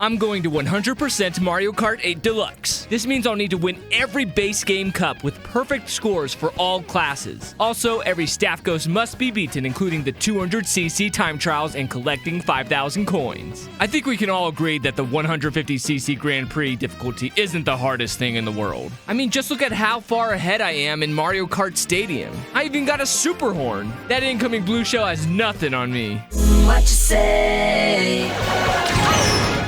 I'm going to 100% Mario Kart 8 Deluxe. This means I'll need to win every base game cup with perfect scores for all classes. Also, every staff ghost must be beaten, including the 200cc time trials and collecting 5,000 coins. I think we can all agree that the 150cc Grand Prix difficulty isn't the hardest thing in the world. I mean, just look at how far ahead I am in Mario Kart Stadium. I even got a super horn. That incoming blue shell has nothing on me. What you say?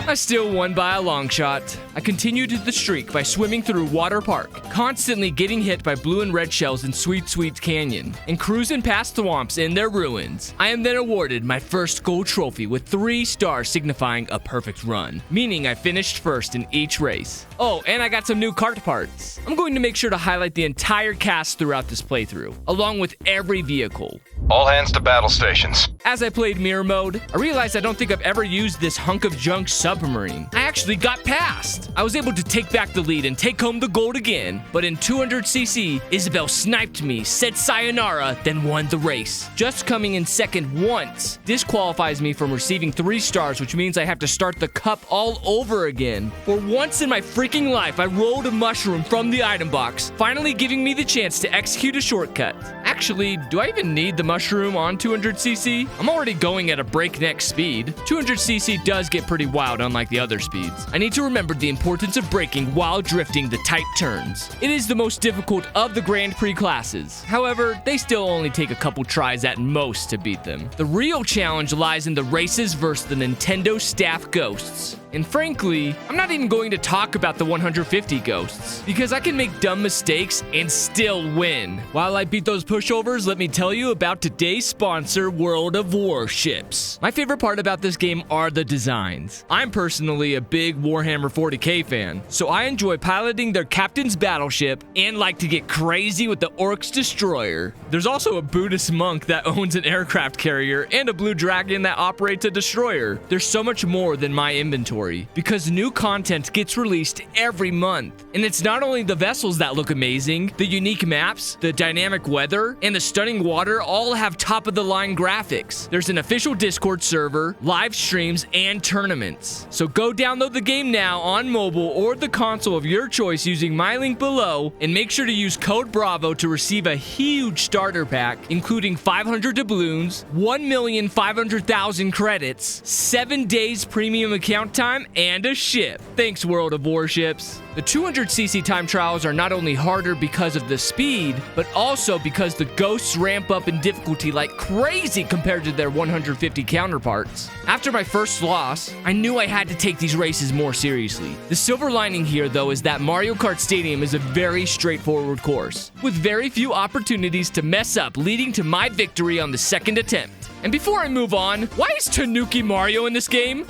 I still won by a long shot. I continued the streak by swimming through Water Park, constantly getting hit by blue and red shells in Sweet Sweet Canyon, and cruising past swamps in their ruins. I am then awarded my first gold trophy with 3 stars signifying a perfect run, meaning I finished first in each race. Oh, and I got some new kart parts. I'm going to make sure to highlight the entire cast throughout this playthrough, along with every vehicle. All hands to battle stations. As I played mirror mode, I realized I don't think I've ever used this hunk of junk submarine. I actually got past. I was able to take back the lead and take home the gold again, but in 200cc, Isabel sniped me, said sayonara, then won the race. Just coming in second once disqualifies me from receiving 3 stars, which means I have to start the cup all over again. For once in my freaking life, I rolled a mushroom from the item box, finally giving me the chance to execute a shortcut. Actually, do I even need the mushroom on 200cc? I'm already going at a breakneck speed. 200cc does get pretty wild unlike the other speeds. I need to remember the importance of braking while drifting the tight turns. It is the most difficult of the Grand Prix classes. However, they still only take a couple tries at most to beat them. The real challenge lies in the races versus the Nintendo staff ghosts. And frankly, I'm not even going to talk about the 150 ghosts, because I can make dumb mistakes and still win. While I beat those pushovers, let me tell you about today's sponsor, World of Warships. My favorite part about this game are the designs. I'm personally a big Warhammer 40k fan, so I enjoy piloting their captain's battleship and like to get crazy with the Orc's destroyer. There's also a Buddhist monk that owns an aircraft carrier and a blue dragon that operates a destroyer. There's so much more than my inventory, because new content gets released every month. And it's not only the vessels that look amazing, the unique maps, the dynamic weather, and the stunning water all have top-of-the-line graphics. There's an official Discord server, live streams, and tournaments. So go download the game now on mobile or the console of your choice using my link below, and make sure to use code BRAVO to receive a huge starter pack, including 500 doubloons, 1,500,000 credits, 7 days premium account time, and a ship. Thanks, World of Warships. The 200cc time trials are not only harder because of the speed, but also because the ghosts ramp up in difficulty like crazy compared to their 150 counterparts. After my first loss, I knew I had to take these races more seriously. The silver lining here, though, is that Mario Kart Stadium is a very straightforward course, with very few opportunities to mess up, leading to my victory on the second attempt. And before I move on, why is Tanuki Mario in this game?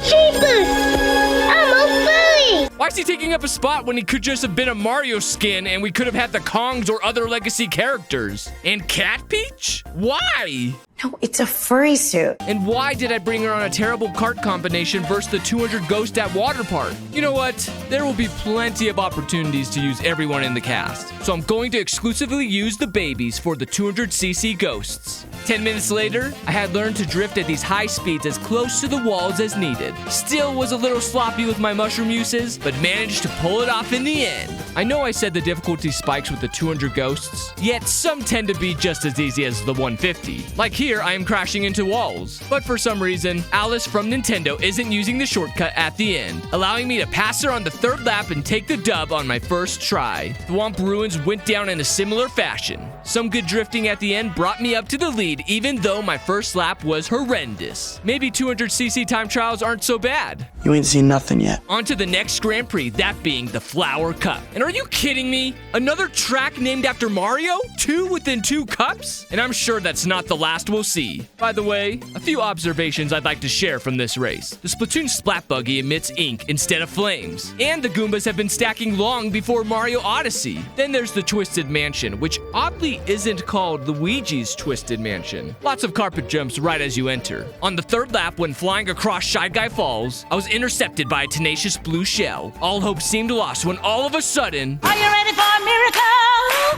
Why is he taking up a spot when he could just have been a Mario skin and we could have had the Kongs or other legacy characters? And Cat Peach? Why? No, it's a furry suit. And why did I bring her on a terrible kart combination versus the 200 ghost at Water Park? You know what? There will be plenty of opportunities to use everyone in the cast. So I'm going to exclusively use the babies for the 200cc ghosts. 10 minutes later, I had learned to drift at these high speeds as close to the walls as needed. Still was a little sloppy with my mushroom uses, but managed to pull it off in the end. I know I said the difficulty spikes with the 200 ghosts, yet some tend to be just as easy as the 150. Like here, I am crashing into walls. But for some reason, Alice from Nintendo isn't using the shortcut at the end, allowing me to pass her on the 3rd lap and take the dub on my first try. Thwomp Ruins went down in a similar fashion. Some good drifting at the end brought me up to the lead, even though my first lap was horrendous. Maybe 200cc time trials aren't so bad. You ain't seen nothing yet. On to the next Grand Prix, that being the Flower Cup. And are you kidding me? Another track named after Mario? 2 within 2 cups? And I'm sure that's not the last we'll see. By the way, a few observations I'd like to share from this race. The Splatoon Splat Buggy emits ink instead of flames. And the Goombas have been stacking long before Mario Odyssey. Then there's the Twisted Mansion, which oddly isn't called Luigi's Twisted Mansion. Lots of carpet jumps right as you enter. On the 3rd lap, when flying across Shy Guy Falls, I was intercepted by a tenacious blue shell. All hope seemed lost when all of a sudden... Are you ready for a miracle?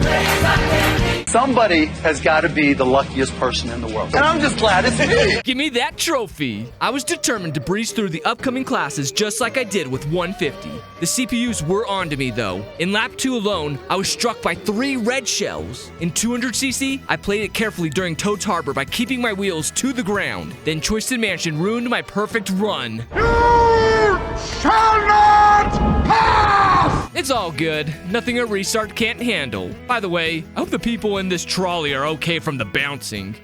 Somebody has got to be the luckiest person in the world. And I'm just glad it's me. Give me that trophy. I was determined to breeze through the upcoming classes just like I did with 150. The CPUs were on to me though. In lap 2 alone, I was struck by 3 red shells. In 200cc, I played it carefully during Toad's Harbor by keeping my wheels to the ground. Then Twisted Mansion ruined my perfect run. You shall not pass! It's all good. Nothing a restart can't handle. By the way, I hope the people in this trolley are okay from the bouncing.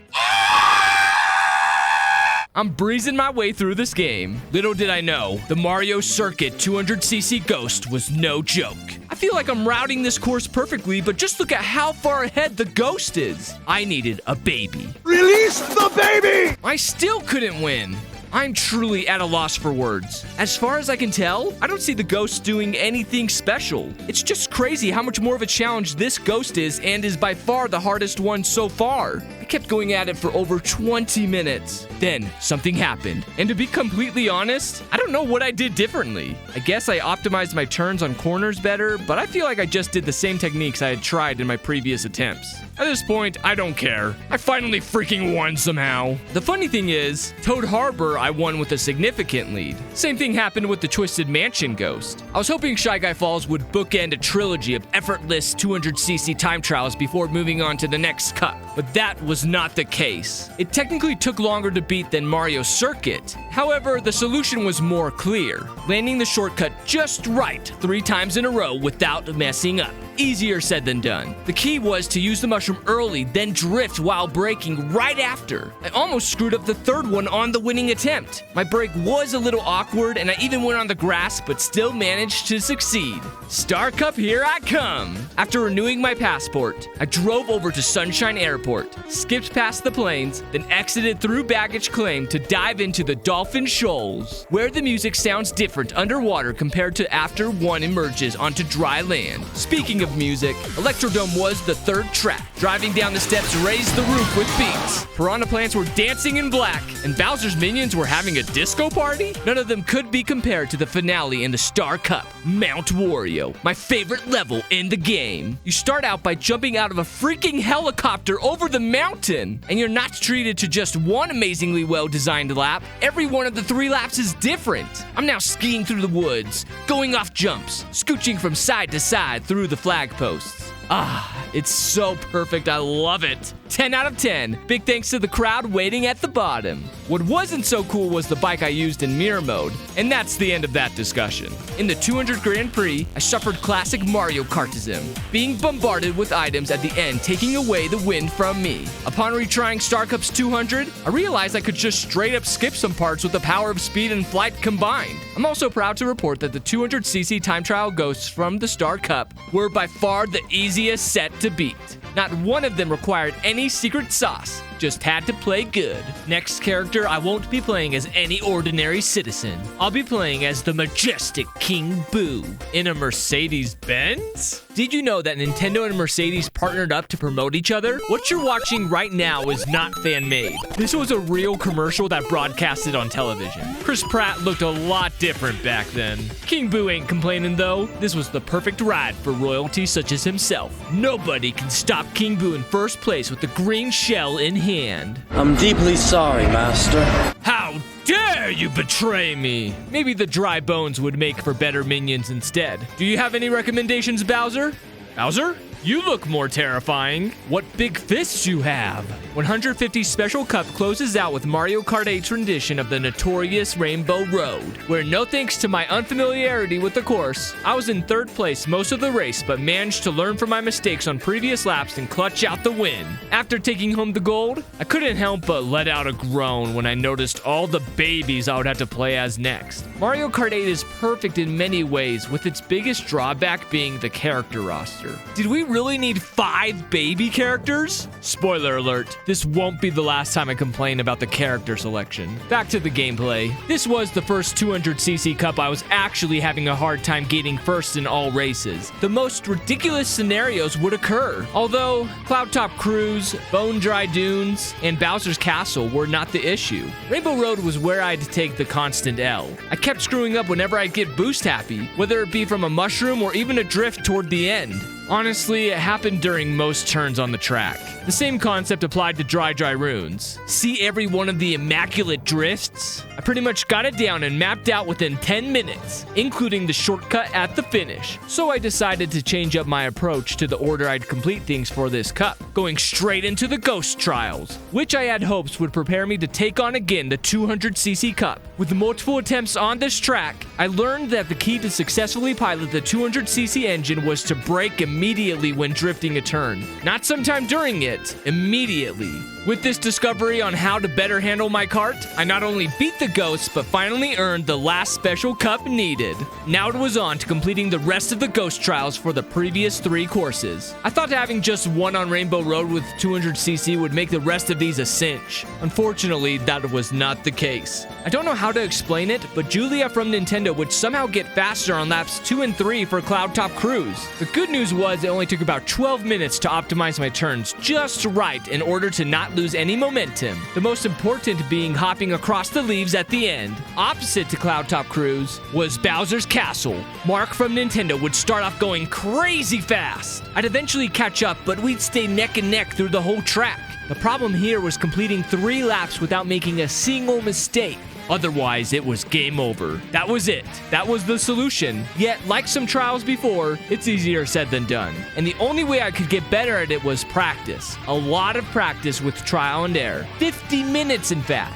I'm breezing my way through this game. Little did I know, the Mario Circuit 200cc Ghost was no joke. I feel like I'm routing this course perfectly, but just look at how far ahead the Ghost is. I needed a baby. Release the baby! I still couldn't win. I'm truly at a loss for words. As far as I can tell, I don't see the Ghost doing anything special. It's just crazy how much more of a challenge this Ghost is and is by far the hardest one so far. I kept going at it for over 20 minutes. Then something happened. And to be completely honest, I don't know what I did differently. I guess I optimized my turns on corners better, but I feel like I just did the same techniques I had tried in my previous attempts. At this point, I don't care. I finally freaking won somehow. The funny thing is, Toad Harbor I won with a significant lead. Same thing happened with the Twisted Mansion Ghost. I was hoping Shy Guy Falls would bookend a trilogy of effortless 200cc time trials before moving on to the next cup, but that was not the case. It technically took longer to beat than Mario Circuit. However, the solution was more clear, landing the shortcut just right 3 times in a row without messing up. Easier said than done. The key was to use the mushroom early, then drift while braking right after. I almost screwed up the 3rd one on the winning attempt. My brake was a little awkward and I even went on the grass, but still managed to succeed. Star Cup, here I come! After renewing my passport, I drove over to Sunshine Airport, skipped past the planes, then exited through baggage claim to dive into the Dolphin Shoals, where the music sounds different underwater compared to after one emerges onto dry land. Speaking of music, Electrodome was the 3rd track. Driving down the steps raised the roof with beats. Piranha Plants were dancing in black, and Bowser's minions were having a disco party? None of them could be compared to the finale in the Star Cup, Mount Wario, my favorite level in the game. You start out by jumping out of a freaking helicopter over the mountain, and you're not treated to just one amazingly well-designed lap. Every one of the 3 laps is different. I'm now skiing through the woods, going off jumps, scooching from side to side through the flag posts. Ah, it's so perfect. I love it. 10 out of 10. Big thanks to the crowd waiting at the bottom. What wasn't so cool was the bike I used in mirror mode, and that's the end of that discussion. In the 200 Grand Prix, I suffered classic Mario Kartism, being bombarded with items at the end taking away the win from me. Upon retrying Star Cups 200, I realized I could just straight up skip some parts with the power of speed and flight combined. I'm also proud to report that the 200cc time trial ghosts from the Star Cup were by far the easiest set to beat. Not one of them required any secret sauce, just had to play good. Next character, I won't be playing as any ordinary citizen. I'll be playing as the majestic King Boo in a Mercedes-Benz? Did you know that Nintendo and Mercedes partnered up to promote each other? What you're watching right now is not fan-made. This was a real commercial that broadcasted on television. Chris Pratt looked a lot different back then. King Boo ain't complaining though. This was the perfect ride for royalty such as himself. Nobody can stop King Boo in first place with the green shell in hand. I'm deeply sorry, Master. How dare you betray me? Maybe the dry bones would make for better minions instead. Do you have any recommendations, Bowser? Bowser? You look more terrifying. What big fists you have. 150 Special Cup closes out with Mario Kart 8's rendition of the notorious Rainbow Road, where no thanks to my unfamiliarity with the course, I was in 3rd place most of the race but managed to learn from my mistakes on previous laps and clutch out the win. After taking home the gold, I couldn't help but let out a groan when I noticed all the babies I would have to play as next. Mario Kart 8 is perfect in many ways, with its biggest drawback being the character roster. Did we really need 5 baby characters? Spoiler alert, this won't be the last time I complain about the character selection. Back to the gameplay. This was the first 200cc cup I was actually having a hard time getting first in all races. The most ridiculous scenarios would occur, although Cloud Top Cruise, Bone Dry Dunes, and Bowser's Castle were not the issue. Rainbow Road was where I'd take the constant L. I kept screwing up whenever I'd get boost happy, whether it be from a mushroom or even a drift toward the end. Honestly, it happened during most turns on the track. The same concept applied to Dry Runes. See every one of the immaculate drifts? I pretty much got it down and mapped out within 10 minutes, including the shortcut at the finish. So I decided to change up my approach to the order I'd complete things for this cup, going straight into the Ghost Trials, which I had hopes would prepare me to take on again the 200cc cup. With multiple attempts on this track, I learned that the key to successfully pilot the 200cc engine was to brake immediately when drifting a turn. Not sometime during it, immediately. With this discovery on how to better handle my cart, I not only beat the Ghosts, but finally earned the last special cup needed. Now it was on to completing the rest of the Ghost Trials for the previous 3 courses. I thought having just one on Rainbow Road with 200cc would make the rest of these a cinch. Unfortunately, that was not the case. I don't know how to explain it, but Julia from Nintendo would somehow get faster on laps 2 and 3 for Cloud Top Cruise. The good news was it only took about 12 minutes to optimize my turns just right in order to not lose any momentum. The most important being hopping across the leaves at the end. Opposite to Cloud Top Cruise was Bowser's Castle. Mark from Nintendo would start off going crazy fast. I'd eventually catch up, but we'd stay neck and neck through the whole track. The problem here was completing 3 laps without making a single mistake. Otherwise, it was game over. That was it. That was the solution. Yet, like some trials before, it's easier said than done. And the only way I could get better at it was practice. A lot of practice with trial and error. 50 minutes, in fact.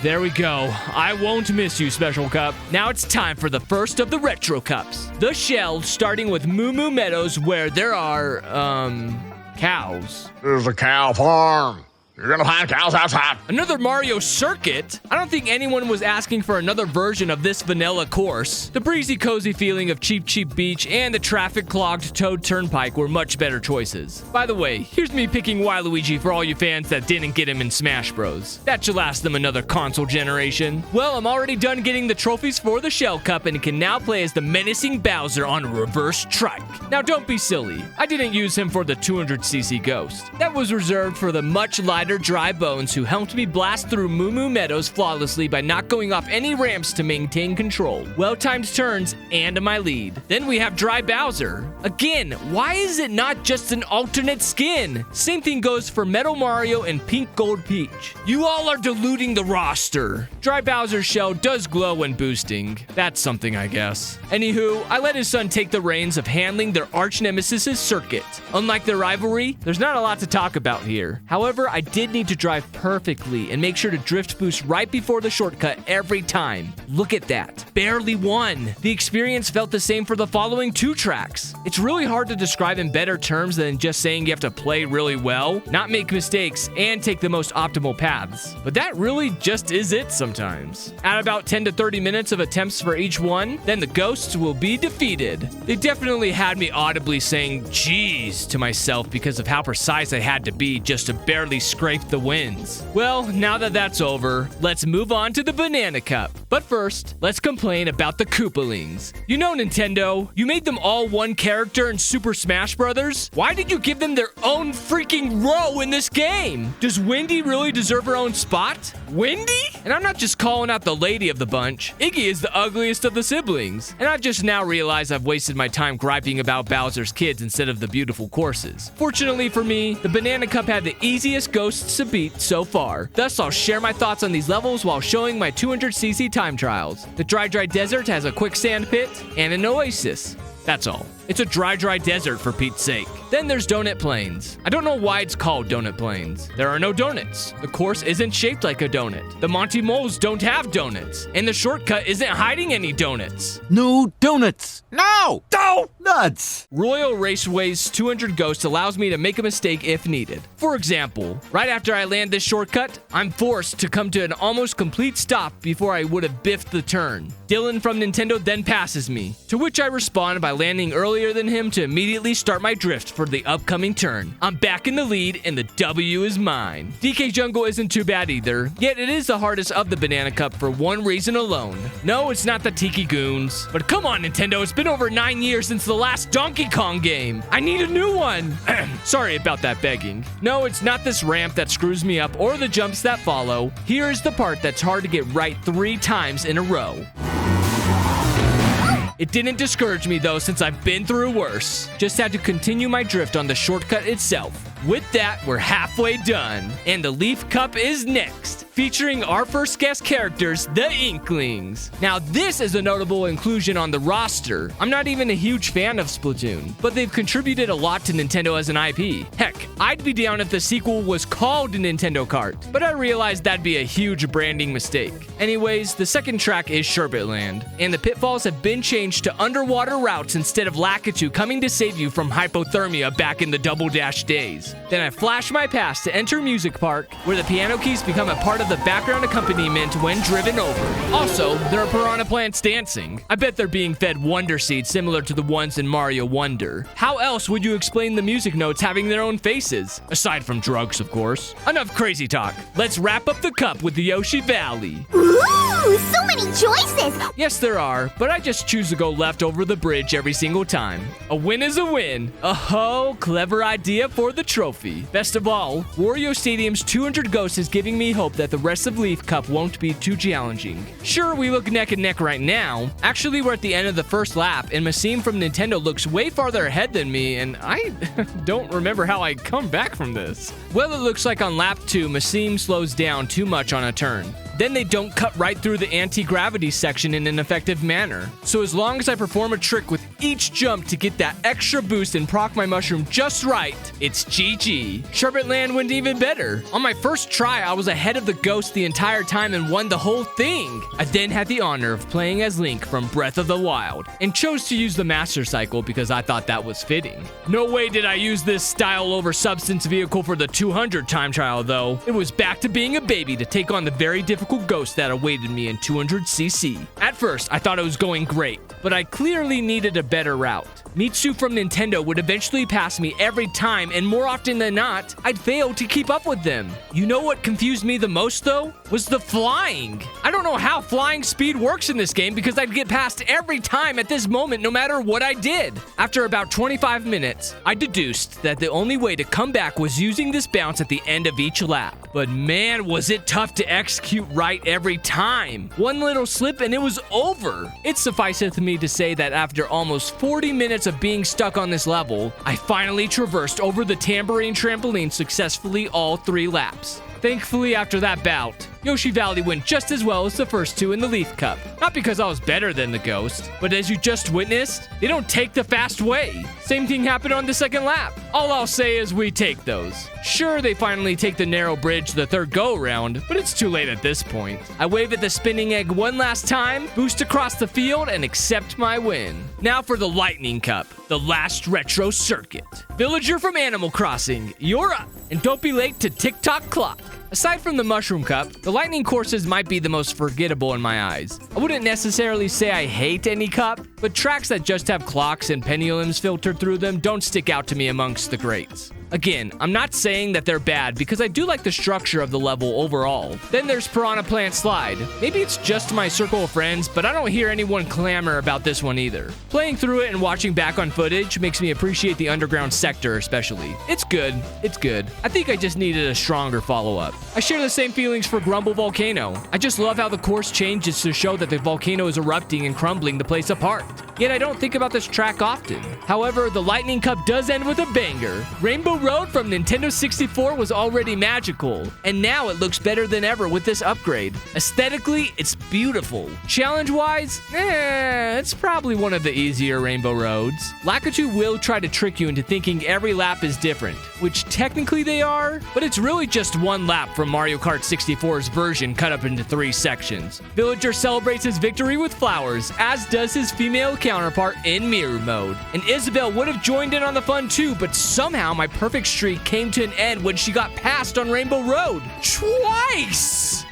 There we go. I won't miss you, Special Cup. Now it's time for the first of the Retro Cups. The Shell, starting with Moo Moo Meadows, where there are, cows. This is a cow farm. You're gonna find cows outside. Another Mario Circuit? I don't think anyone was asking for another version of this vanilla course. The breezy, cozy feeling of Cheap Cheap Beach and the traffic-clogged Toad Turnpike were much better choices. By the way, here's me picking Waluigi for all you fans that didn't get him in Smash Bros. That should last them another console generation. Well, I'm already done getting the trophies for the Shell Cup and can now play as the menacing Bowser on a reverse trike. Now don't be silly. I didn't use him for the 200cc Ghost. That was reserved for the much lighter Dry Bones, who helped me blast through Moo Moo Meadows flawlessly by not going off any ramps to maintain control. Well-timed turns and my lead. Then we have Dry Bowser. Again, why is it not just an alternate skin? Same thing goes for Metal Mario and Pink Gold Peach. You all are diluting the roster. Dry Bowser's shell does glow when boosting. That's something, I guess. Anywho, I let his son take the reins of handling their arch nemesis' circuit. Unlike their rivalry, there's not a lot to talk about here. However, I did need to drive perfectly and make sure to drift boost right before the shortcut every time. Look at that. Barely won. The experience felt the same for the following 2 tracks. It's really hard to describe in better terms than just saying you have to play really well, not make mistakes, and take the most optimal paths. But that really just is it sometimes. At about 10 to 30 minutes of attempts for each one, then the Ghosts will be defeated. They definitely had me audibly saying "geez" to myself because of how precise I had to be just to barely scrape the wins. Well, now that that's over, let's move on to the Banana Cup. But first, let's complain about the Koopalings. You know, Nintendo, you made them all one character in Super Smash Bros. Why did you give them their own freaking row in this game? Does Wendy really deserve her own spot? Wendy? And I'm not just calling out the lady of the bunch. Iggy is the ugliest of the siblings. And I've just now realized I've wasted my time griping about Bowser's kids instead of the beautiful courses. Fortunately for me, the Banana Cup had the easiest Ghosts to beat so far. Thus, I'll share my thoughts on these levels while showing my 200cc time trials. The Dry Desert has a quicksand pit and an oasis. That's all. It's a dry desert for Pete's sake. Then there's Donut Plains. I don't know why it's called Donut Plains. There are no donuts. The course isn't shaped like a donut. The Monty Moles don't have donuts. And the shortcut isn't hiding any donuts. No donuts. No! Nuts. Royal Raceway's 200 Ghost allows me to make a mistake if needed. For example, right after I land this shortcut, I'm forced to come to an almost complete stop before I would have biffed the turn. Dylan from Nintendo then passes me, to which I respond by landing earlier than him to immediately start my drift for the upcoming turn. I'm back in the lead and the W is mine. DK Jungle isn't too bad either, yet it is the hardest of the Banana Cup for one reason alone. No, it's not the Tiki Goons. But come on, Nintendo, it's been over 9 years since the last Donkey Kong game. I need a new one. Sorry about that begging. No, it's not this ramp that screws me up or the jumps that follow. Here is the part that's hard to get right 3 times in a row. It didn't discourage me though, since I've been through worse. Just had to continue my drift on the shortcut itself. With that, we're halfway done, and the Leaf Cup is next, featuring our first guest characters, the Inklings. Now, this is a notable inclusion on the roster. I'm not even a huge fan of Splatoon, but they've contributed a lot to Nintendo as an IP. Heck, I'd be down if the sequel was called Nintendo Kart, but I realized that'd be a huge branding mistake. Anyways, the second track is Sherbet Land, and the pitfalls have been changed to underwater routes instead of Lakitu coming to save you from hypothermia back in the Double Dash days. Then I flash my pass to enter Music Park, where the piano keys become a part of the background accompaniment when driven over. Also, there are piranha plants dancing. I bet they're being fed Wonder Seeds similar to the ones in Mario Wonder. How else would you explain the music notes having their own faces? Aside from drugs, of course. Enough crazy talk. Let's wrap up the cup with the Yoshi Valley. Ooh, so many choices! Yes, there are, but I just choose to go left over the bridge every single time. A win is a win. Oh, clever idea for the trophy. Best of all, Wario Stadium's 200 Ghosts is giving me hope that the rest of Leaf Cup won't be too challenging. Sure, we look neck and neck right now. Actually, we're at the end of the first lap, and Masim from Nintendo looks way farther ahead than me, and I don't remember how I come back from this. Well, it looks like on lap 2, Masim slows down too much on a turn. Then they don't cut right through the anti-gravity section in an effective manner. So as long as I perform a trick with each jump to get that extra boost and proc my mushroom just right, it's GG. Sherbet Land went even better. On my first try, I was ahead of the ghost the entire time and won the whole thing. I then had the honor of playing as Link from Breath of the Wild and chose to use the Master Cycle because I thought that was fitting. No way did I use this style over substance vehicle for the 200 time trial though. It was back to being a baby to take on the very difficult ghost that awaited me in 200cc. At first, I thought it was going great, but I clearly needed a better route. Mitsu from Nintendo would eventually pass me every time, and more often than not, I'd fail to keep up with them. You know what confused me the most though? Was the flying. I don't know how flying speed works in this game because I'd get past every time at this moment no matter what I did. After about 25 minutes, I deduced that the only way to come back was using this bounce at the end of each lap. But man, was it tough to execute right every time. One little slip and it was over. It sufficeth me to say that after almost 40 minutes of being stuck on this level, I finally traversed over the tambourine trampoline successfully all 3 laps. Thankfully, after that bout, Yoshi Valley went just as well as the first 2 in the Leaf Cup. Not because I was better than the Ghost, but as you just witnessed, they don't take the fast way. Same thing happened on the second lap. All I'll say is we take those. Sure, they finally take the narrow bridge the third go-around, but it's too late at this point. I wave at the spinning egg one last time, boost across the field, and accept my win. Now for the Lightning Cup, the last retro circuit. Villager from Animal Crossing, you're up, and don't be late to TikTok clock. Aside from the Mushroom Cup, the Lightning courses might be the most forgettable in my eyes. I wouldn't necessarily say I hate any cup, but tracks that just have clocks and pendulums filtered through them don't stick out to me amongst the greats. Again, I'm not saying that they're bad because I do like the structure of the level overall. Then there's Piranha Plant Slide. Maybe it's just my circle of friends, but I don't hear anyone clamor about this one either. Playing through it and watching back on footage makes me appreciate the underground sector especially. It's good. It's good. I think I just needed a stronger follow-up. I share the same feelings for Grumble Volcano. I just love how the course changes to show that the volcano is erupting and crumbling the place apart. Yet I don't think about this track often. However, the Lightning Cup does end with a banger. Rainbow Road from Nintendo 64 was already magical, and now it looks better than ever with this upgrade. Aesthetically, it's beautiful. Challenge-wise, it's probably one of the easier Rainbow Roads. Lakitu will try to trick you into thinking every lap is different, which technically they are, but it's really just one lap from Mario Kart 64's version cut up into 3 sections. Villager celebrates his victory with flowers, as does his female counterpart in mirror mode. And Isabelle would have joined in on the fun too, but somehow my perfect streak came to an end when she got passed on Rainbow Road. Twice!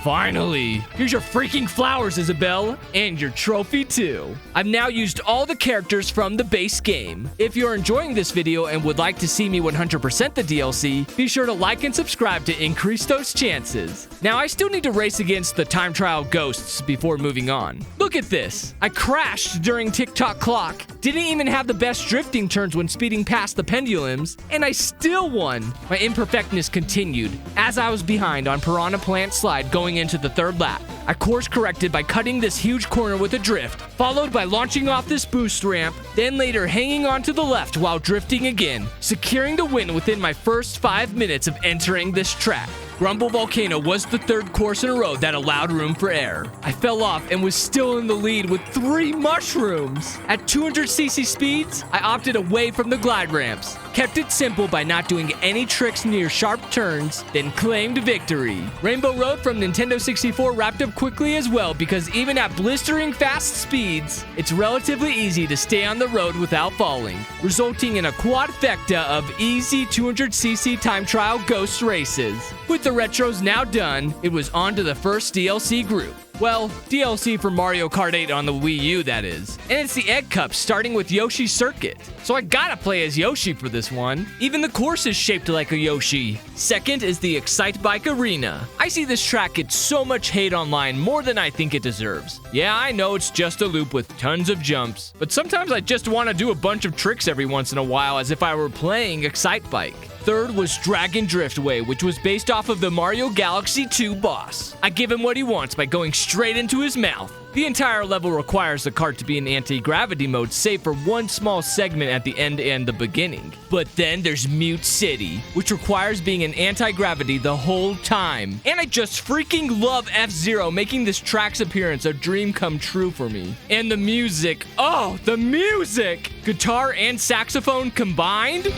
Finally. Here's your freaking flowers, Isabelle, and your trophy too. I've now used all the characters from the base game. If you're enjoying this video and would like to see me 100% the DLC, be sure to like and subscribe to increase those chances. Now, I still need to race against the time trial ghosts before moving on. Look at this. I crashed during TikTok clock, didn't even have the best drifting turns when speeding past the pendulums, and I still won. My imperfectness continued as I was behind on Piranha Plant Slide going into the third lap. I course corrected by cutting this huge corner with a drift, followed by launching off this boost ramp, then later hanging on to the left while drifting again, securing the win within my first 5 minutes of entering this track. Grumble Volcano was the third course in a row that allowed room for error. I fell off and was still in the lead with 3 mushrooms. At 200cc speeds, I opted away from the glide ramps, kept it simple by not doing any tricks near sharp turns, then claimed victory. Rainbow Road from Nintendo 64 wrapped up quickly as well because even at blistering fast speeds, it's relatively easy to stay on the road without falling, resulting in a quadfecta of easy 200cc time trial ghost races. With the retros now done, it was on to the first DLC group. Well, DLC for Mario Kart 8 on the Wii U, that is. And it's the Egg Cup, starting with Yoshi's Circuit. So I gotta play as Yoshi for this one. Even the course is shaped like a Yoshi. Second is the Excite Bike Arena. I see this track get so much hate online, more than I think it deserves. Yeah, I know it's just a loop with tons of jumps, but sometimes I just want to do a bunch of tricks every once in a while as if I were playing Excite Bike. Third was Dragon Driftway, which was based off of the Mario Galaxy 2 boss. I give him what he wants by going straight into his mouth. The entire level requires the kart to be in anti-gravity mode, save for one small segment at the end and the beginning. But then there's Mute City, which requires being in anti-gravity the whole time. And I just freaking love F-Zero, making this track's appearance a dream come true for me. And the music, oh, the music! Guitar and saxophone combined?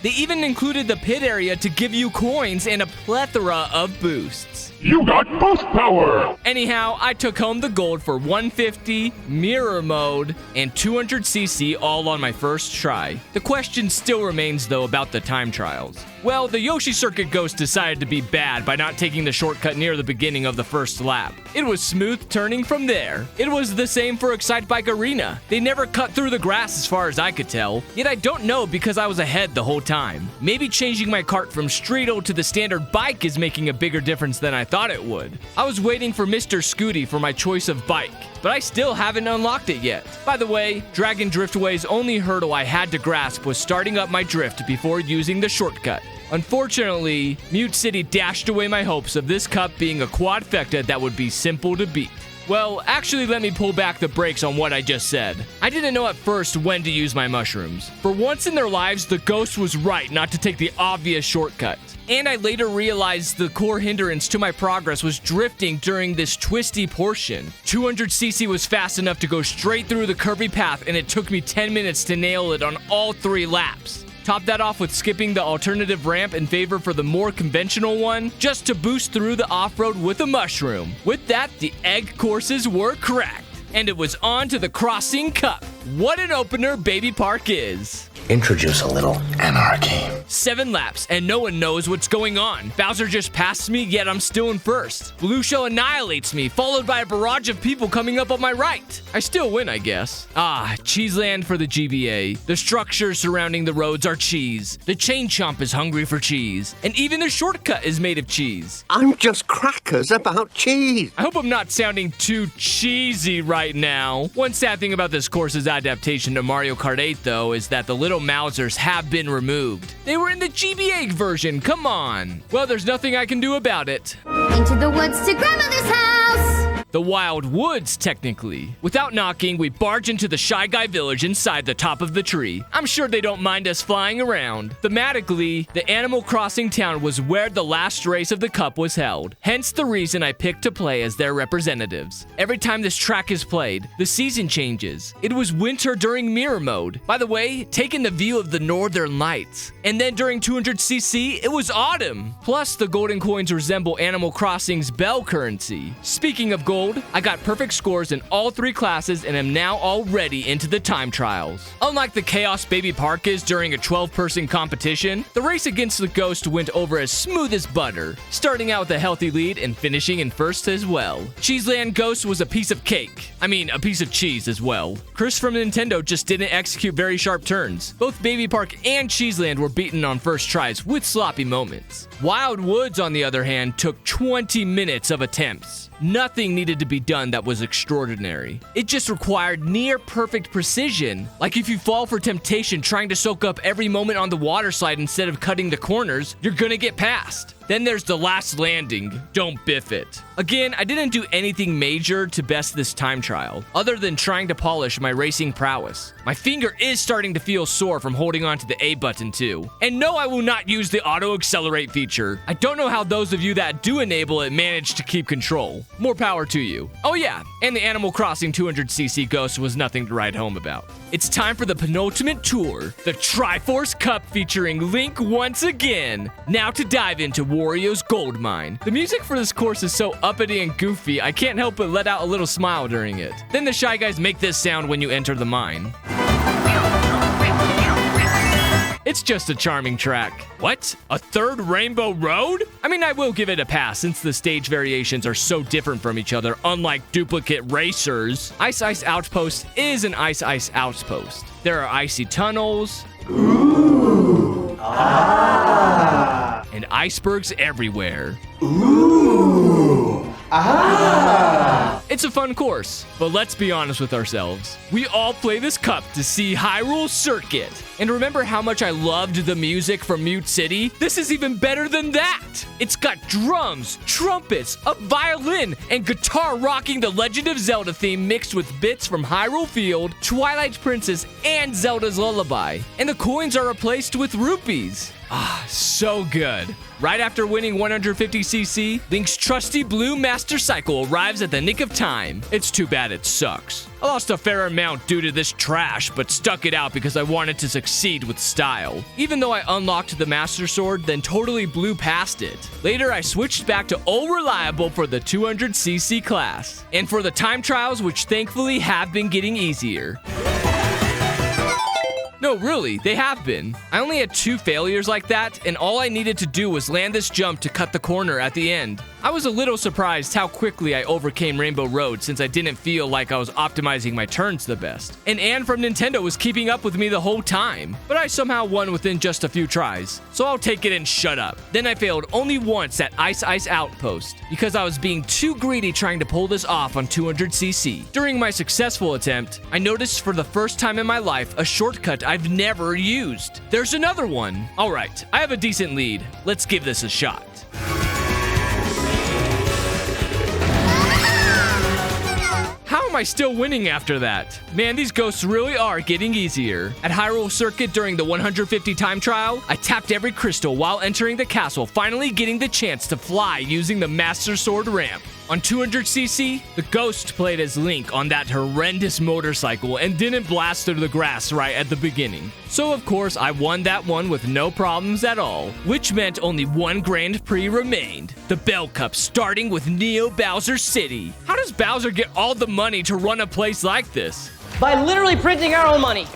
They even included the pit area to give you coins and a plethora of boosts. You got boost power! Anyhow, I took home the gold for 150, mirror mode, and 200cc all on my first try. The question still remains though about the time trials. Well, the Yoshi Circuit Ghost decided to be bad by not taking the shortcut near the beginning of the first lap. It was smooth turning from there. It was the same for Excite Bike Arena. They never cut through the grass as far as I could tell, yet I don't know because I was ahead the whole time. Maybe changing my kart from Streetle to the standard bike is making a bigger difference than I thought it would. I was waiting for Mr. Scooty for my choice of bike, but I still haven't unlocked it yet. By the way, Dragon Driftway's only hurdle I had to grasp was starting up my drift before using the shortcut. Unfortunately, Mute City dashed away my hopes of this cup being a quadfecta that would be simple to beat. Well, actually, let me pull back the brakes on what I just said. I didn't know at first when to use my mushrooms. For once in their lives, the ghost was right not to take the obvious shortcut. And I later realized the core hindrance to my progress was drifting during this twisty portion. 200cc was fast enough to go straight through the curvy path, and it took me 10 minutes to nail it on all 3 laps. Top that off with skipping the alternative ramp in favor for the more conventional one, just to boost through the off-road with a mushroom. With that, the egg courses were cracked, and it was on to the Crossing Cup. What an opener Baby Park is. Introduce a little anarchy. 7 laps, and no one knows what's going on. Bowser just passed me, yet I'm still in first. Blue Shell annihilates me, followed by a barrage of people coming up on my right. I still win, I guess. Ah, Cheeseland for the GBA. The structures surrounding the roads are cheese. The Chain Chomp is hungry for cheese. And even the shortcut is made of cheese. I'm just crackers about cheese. I hope I'm not sounding too cheesy right now. One sad thing about this course's adaptation to Mario Kart 8, though, is that the little Mousers have been removed. They were in the GBA version, come on. Well, there's nothing I can do about it. Into the woods to grandmother's house. The Wild Woods, technically. Without knocking, we barge into the Shy Guy village inside the top of the tree. I'm sure they don't mind us flying around. Thematically, the Animal Crossing town was where the last race of the cup was held. Hence the reason I picked to play as their representatives. Every time this track is played, the season changes. It was winter during mirror mode. By the way, take in the view of the northern lights. And then during 200cc, it was autumn. Plus, the golden coins resemble Animal Crossing's bell currency. Speaking of gold, gold. I got perfect scores in all 3 classes and am now already into the time trials. Unlike the chaos Baby Park is during a 12-person competition, the race against the Ghost went over as smooth as butter, starting out with a healthy lead and finishing in first as well. Cheeseland Ghost was a piece of cake. I mean, a piece of cheese as well. Chris from Nintendo just didn't execute very sharp turns. Both Baby Park and Cheeseland were beaten on first tries with sloppy moments. Wild Woods, on the other hand, took 20 minutes of attempts. Nothing needed to be done that was extraordinary. It just required near perfect precision. Like if you fall for temptation trying to soak up every moment on the water slide instead of cutting the corners, you're gonna get past. Then there's the last landing. Don't biff it. Again, I didn't do anything major to best this time trial, other than trying to polish my racing prowess. My finger is starting to feel sore from holding on to the A button too. And no, I will not use the auto accelerate feature. I don't know how those of you that do enable it manage to keep control. More power to you. Oh yeah, and the Animal Crossing 200cc Ghost was nothing to write home about. It's time for the penultimate tour, the Triforce Cup featuring Link once again. Now to dive into Wario's Gold Mine. The music for this course is so uppity and goofy, I can't help but let out a little smile during it. Then the Shy Guys make this sound when you enter the mine. It's just a charming track. What? A third Rainbow Road? I mean, I will give it a pass since the stage variations are so different from each other, unlike duplicate racers. Ice Ice Outpost is an Ice Ice Outpost. There are icy tunnels. Ooh. Ah. And icebergs everywhere. Ooh. Ah. It's a fun course, but let's be honest with ourselves. We all play this cup to see Hyrule Circuit. And remember how much I loved the music from Mute City? This is even better than that! It's got drums, trumpets, a violin, and guitar rocking the Legend of Zelda theme mixed with bits from Hyrule Field, Twilight Princess, and Zelda's Lullaby. And the coins are replaced with rupees. Ah, so good. Right after winning 150cc, Link's trusty blue Master Cycle arrives at the nick of time. It's too bad it sucks. I lost a fair amount due to this trash, but stuck it out because I wanted to succeed with style. Even though I unlocked the Master Sword, then totally blew past it. Later, I switched back to All Reliable for the 200cc class, and for the time trials, which thankfully have been getting easier. No, really, they have been. I only had 2 failures like that, and all I needed to do was land this jump to cut the corner at the end. I was a little surprised how quickly I overcame Rainbow Road since I didn't feel like I was optimizing my turns the best. And Anne from Nintendo was keeping up with me the whole time, but I somehow won within just a few tries, so I'll take it and shut up. Then I failed only once at Ice Ice Outpost, because I was being too greedy trying to pull this off on 200cc. During my successful attempt, I noticed for the first time in my life a shortcut I've never used. There's another one. Alright, I have a decent lead. Let's give this a shot. How am I still winning after that? Man, these ghosts really are getting easier. At Hyrule Circuit during the 150 time trial, I tapped every crystal while entering the castle, finally getting the chance to fly using the Master Sword ramp. On 200cc, the Ghost played as Link on that horrendous motorcycle and didn't blast through the grass right at the beginning. So of course, I won that one with no problems at all, which meant only one Grand Prix remained. The Bell Cup, starting with Neo Bowser City. How does Bowser get all the money to run a place like this? By literally printing our own money.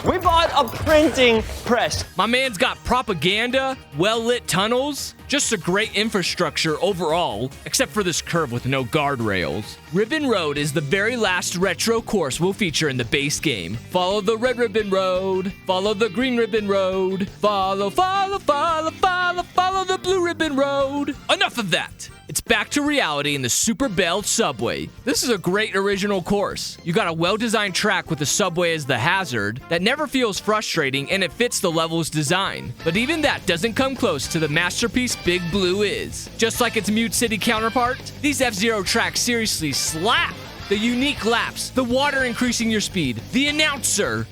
We bought a printing press. My man's got propaganda, well-lit tunnels, just a great infrastructure overall, except for this curve with no guardrails. Ribbon Road is the very last retro course we'll feature in the base game. Follow the red ribbon road, follow the green ribbon road, follow the blue ribbon road. Enough of that. It's back to reality in the Super Bell subway. This is a great original course. You got a well-designed track with the subway as the hazard that never feels frustrating, and it fits the level's design. But even that doesn't come close to the masterpiece Big Blue is. Just like its Mute City counterpart, these F-Zero tracks seriously slap. The unique laps, the water increasing your speed, the announcer.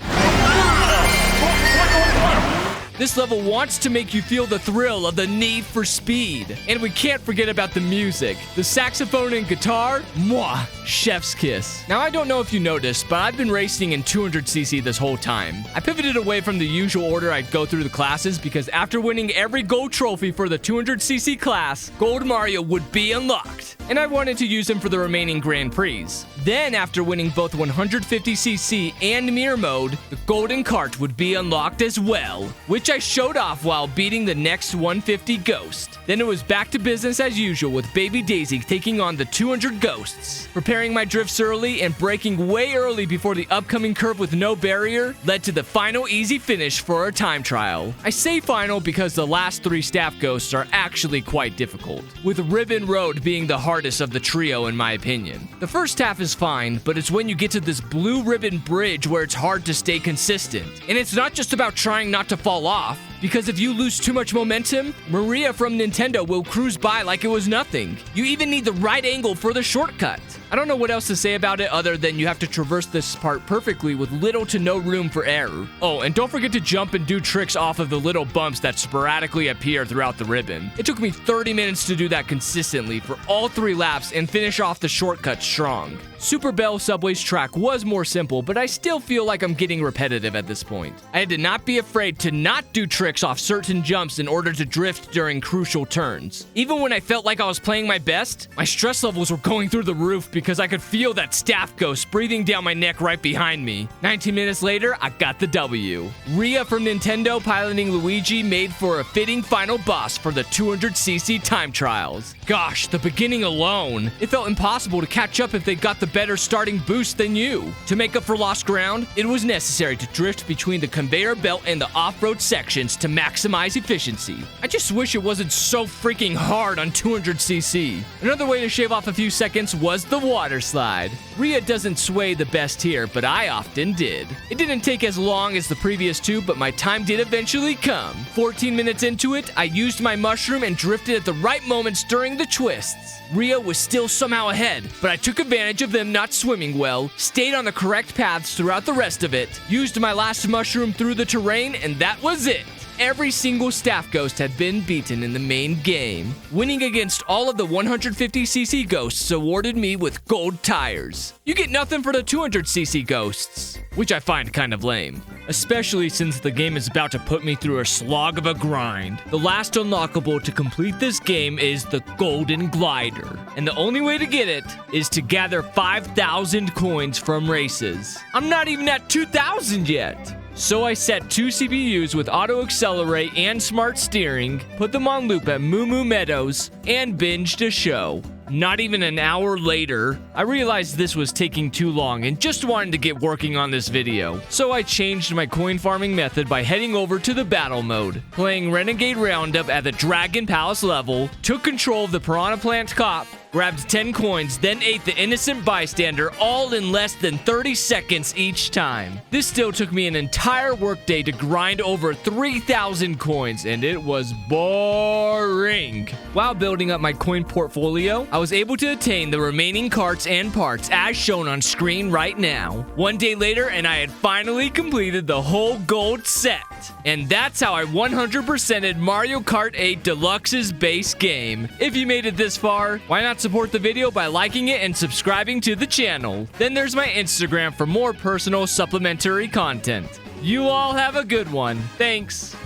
This level wants to make you feel the thrill of the need for speed. And we can't forget about the music. The saxophone and guitar, mwah, chef's kiss. Now, I don't know if you noticed, but I've been racing in 200cc this whole time. I pivoted away from the usual order I'd go through the classes because after winning every gold trophy for the 200cc class, Gold Mario would be unlocked. And I wanted to use him for the remaining Grand Prix. Then, after winning both 150cc and Mirror Mode, the Golden Cart would be unlocked as well, which I showed off while beating the next 150 Ghost. Then it was back to business as usual with Baby Daisy taking on the 200 Ghosts. Preparing my drifts early and braking way early before the upcoming curve with no barrier led to the final easy finish for our time trial. I say final because the last 3 staff Ghosts are actually quite difficult, with Ribbon Road being the hardest of the trio in my opinion. The first half is fine, but it's when you get to this blue ribbon bridge where it's hard to stay consistent. And it's not just about trying not to fall off, because if you lose too much momentum, Maria from Nintendo will cruise by like it was nothing. You even need the right angle for the shortcut. I don't know what else to say about it other than you have to traverse this part perfectly with little to no room for error. Oh, and don't forget to jump and do tricks off of the little bumps that sporadically appear throughout the ribbon. It took me 30 minutes to do that consistently for all 3 laps and finish off the shortcut strong. Super Bell Subway's track was more simple, but I still feel like I'm getting repetitive at this point. I had to not be afraid to not do tricks off certain jumps in order to drift during crucial turns. Even when I felt like I was playing my best, my stress levels were going through the roof because I could feel that staff ghost breathing down my neck right behind me. 19 minutes later, I got the W. Ria from Nintendo piloting Luigi made for a fitting final boss for the 200cc time trials. Gosh, the beginning alone. It felt impossible to catch up if they got the better starting boost than you. To make up for lost ground, it was necessary to drift between the conveyor belt and the off-road sections to maximize efficiency. I just wish it wasn't so freaking hard on 200cc. Another way to shave off a few seconds was the water slide. Ria doesn't sway the best here, but I often did. It didn't take as long as the previous 2, but my time did eventually come. 14 minutes into it, I used my mushroom and drifted at the right moments during the twists. Ria was still somehow ahead, but I took advantage of them not swimming well, stayed on the correct paths throughout the rest of it, used my last mushroom through the terrain, and that was it. Every single staff ghost had been beaten in the main game. Winning against all of the 150cc ghosts awarded me with gold tires. You get nothing for the 200cc ghosts, which I find kind of lame, especially since the game is about to put me through a slog of a grind. The last unlockable to complete this game is the Golden Glider, and the only way to get it is to gather 5,000 coins from races. I'm not even at 2,000 yet. So I set 2 CPUs with auto accelerate and smart steering, put them on loop at Moo Moo Meadows, and binged a show. Not even an hour later, I realized this was taking too long and just wanted to get working on this video. So I changed my coin farming method by heading over to the battle mode, playing Renegade Roundup at the Dragon Palace level, took control of the Piranha Plant Cop, grabbed 10 coins, then ate the innocent bystander all in less than 30 seconds each time. This still took me an entire workday to grind over 3,000 coins, and it was boring. While building up my coin portfolio, I was able to attain the remaining carts and parts as shown on screen right now. One day later, and I had finally completed the whole gold set. And that's how I 100%ed Mario Kart 8 Deluxe's base game. If you made it this far, why not support the video by liking it and subscribing to the channel? Then there's my Instagram for more personal supplementary content. You all have a good one. Thanks.